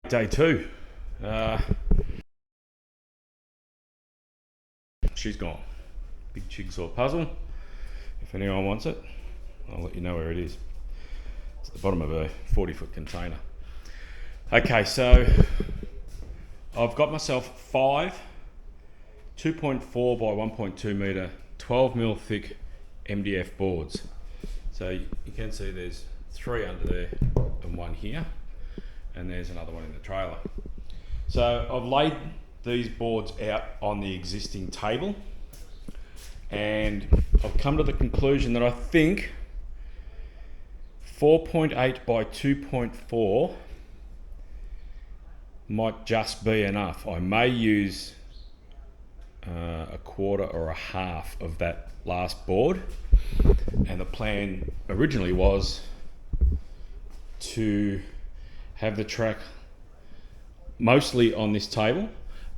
Day two. She's gone. Big jigsaw puzzle. If anyone wants it, I'll let you know where it is. It's at the bottom of a 40-foot container. Okay, so I've got myself 5 2.4 by 1.2 metre 12mm thick MDF boards. So you can see there's 3 under there and 1 here, and there's another one in the trailer. So I've laid these boards out on the existing table, and I've come to the conclusion that I think 4.8 by 2.4 might just be enough. I may use a quarter or a half of that last board, and the plan originally was to have the track mostly on this table,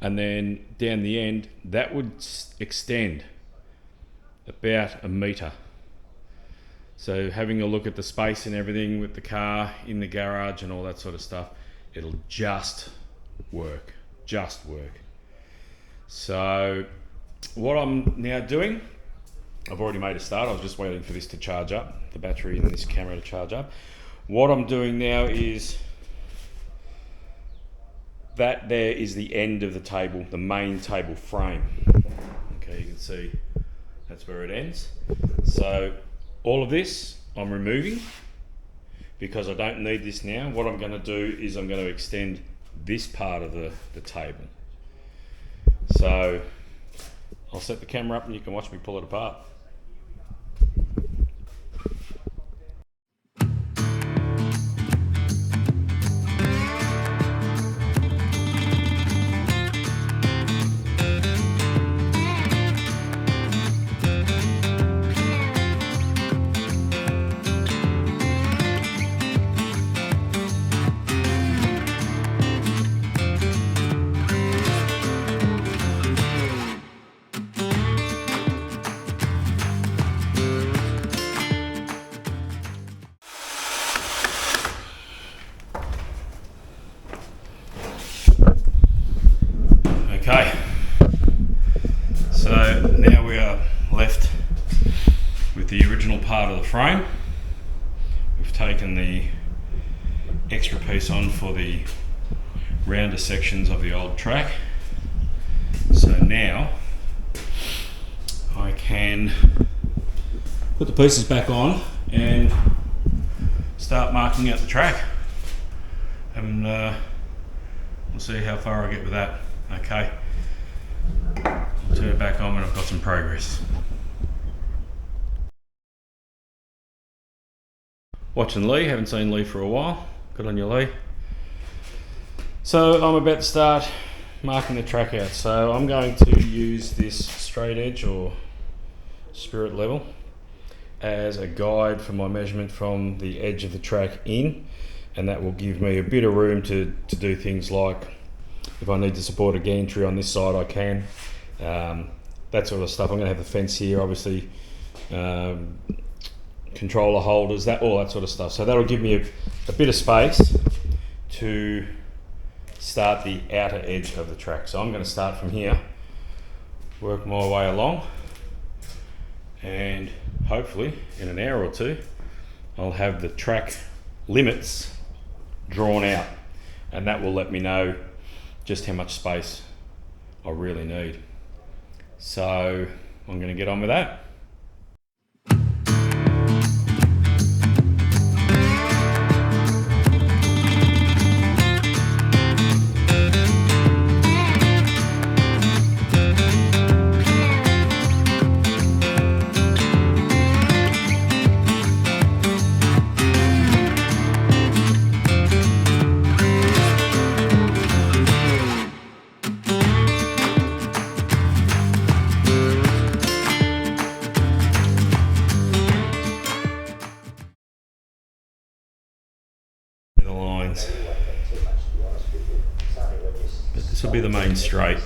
and then down the end that would extend about a metre. So having a look at the space and everything with the car in the garage and all that sort of stuff, it'll just work. So what I'm now doing, I've already made a start. I was just waiting for this to charge up, the battery in this camera to charge up. What I'm doing now is that there is the end of the table, the main table frame. Okay, you can see that's where it ends. So all of this I'm removing because I don't need this now. What I'm going to do is I'm going to extend this part of the table. So I'll set the camera up and you can watch me pull it apart. Okay, so now we are left with the original part of the frame. We've taken the extra piece on for the rounder sections of the old track. So now I can put the pieces back on and start marking out the track, and we'll see how far I get with that. Okay, I'll turn it back on when I've got some progress. Watching Lee, haven't seen Lee for a while. Good on you, Lee. So I'm about to start marking the track out. So I'm going to use this straight edge or spirit level as a guide for my measurement from the edge of the track in, and that will give me a bit of room to do things like, if I need to support a gantry on this side, I can. That sort of stuff. I'm going to have the fence here, obviously, controller holders, all that sort of stuff. So that'll give me a bit of space to start the outer edge of the track. So I'm going to start from here, work my way along, and hopefully in an hour or two, I'll have the track limits drawn out, and that will let me know just how much space I really need. So I'm going to get on with that. But this will be the main straight,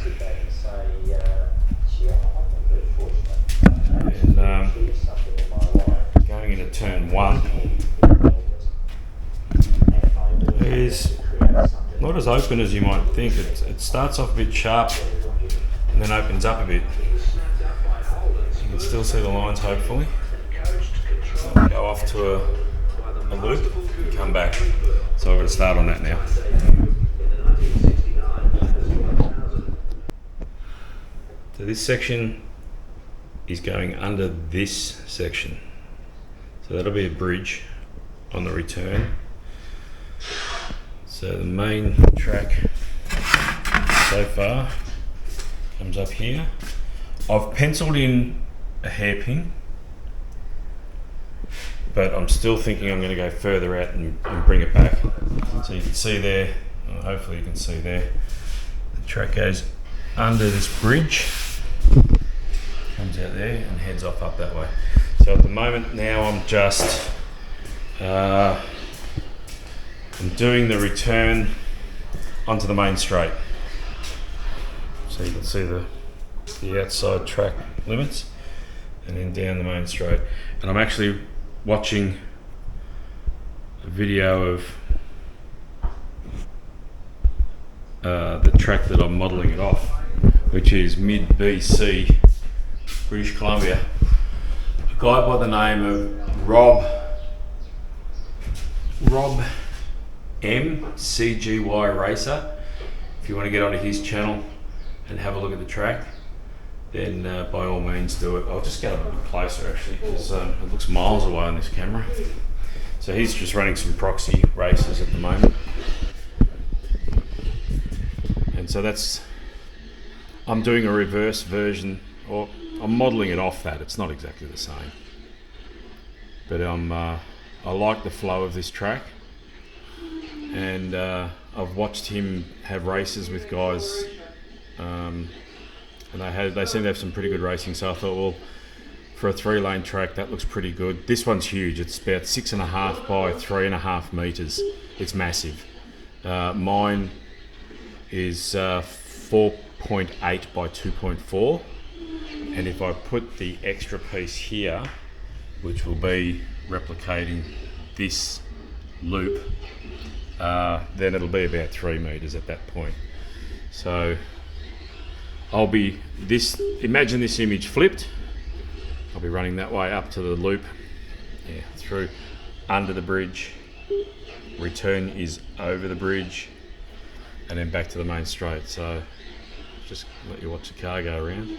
and going into turn 1 is not as open as you might think. It starts off a bit sharp and then opens up a bit. You can still see the lines hopefully. I'll go off to a loop and come back. So I've got to start on that now. So this section is going under this section. So that'll be a bridge on the return. So the main track so far comes up here. I've penciled in a hairpin, but I'm still thinking I'm going to go further out and bring it back. So you can see there, well, hopefully you can see there, the track goes under this bridge, comes out there and heads off up that way. So at the moment now I'm just I'm doing the return onto the main straight. So you can see the outside track limits and then down the main straight. And I'm actually watching a video of the track that I'm modelling it off, which is mid BC, British Columbia. A guy by the name of Rob M, CGY Racer. If you want to get onto his channel and have a look at the track, then by all means do it. I'll just get up a bit closer actually, because it looks miles away on this camera. So he's just running some proxy races at the moment. And so I'm doing a reverse version, or I'm modelling it off that. It's not exactly the same. But I like the flow of this track. And I've watched him have races with guys, and they seem to have some pretty good racing. So I thought, well, for a 3-lane track, that looks pretty good. This one's huge. It's about 6.5 by 3.5 meters. It's massive. Mine is 4.8 by 2.4, and if I put the extra piece here, which will be replicating this loop, then it'll be about 3 meters at that point. So imagine this image flipped. I'll be running that way up to the loop, through under the bridge, return is over the bridge, and then back to the main straight. So just let you watch the car go around.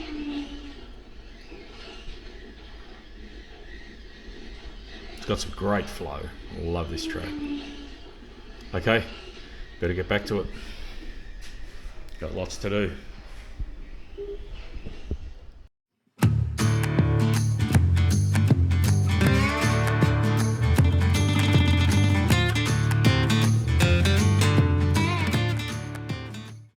It's got some great flow. I love this track. Okay, better get back to it. Got lots to do.